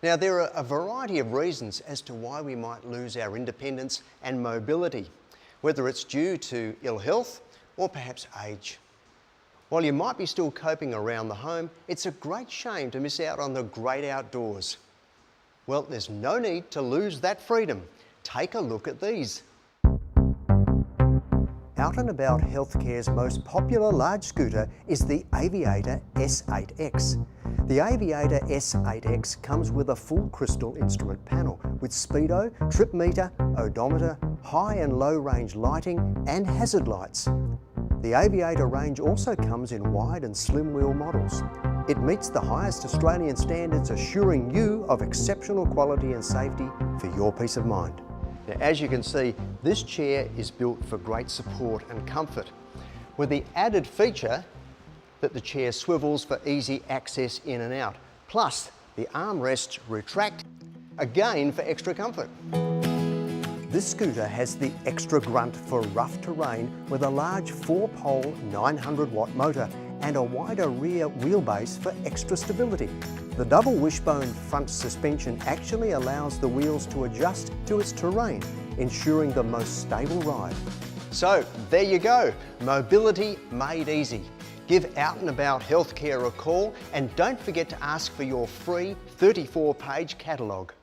Now, there are a variety of reasons as to why we might lose our independence and mobility, whether it's due to ill health or perhaps age. While you might be still coping around the home, it's a great shame to miss out on the great outdoors. Well, there's no need to lose that freedom. Take a look at these. Out and About Healthcare's most popular large scooter is the Aviator S8X. The Aviator S8X comes with a full crystal instrument panel with speedo, trip meter, odometer, high and low range lighting and hazard lights. The Aviator range also comes in wide and slim wheel models. It meets the highest Australian standards, assuring you of exceptional quality and safety for your peace of mind. Now, as you can see, this chair is built for great support and comfort, with the added feature that the chair swivels for easy access in and out. Plus, the armrests retract, again for extra comfort. This scooter has the extra Grunt for rough terrain with a large 4-pole 900-watt motor and a wider rear wheelbase for extra stability. The double wishbone front suspension actually allows the wheels to adjust to its terrain, ensuring the most stable ride. So there you go, mobility made easy. Give Out and About Healthcare a call and don't forget to ask for your free 34-page catalogue.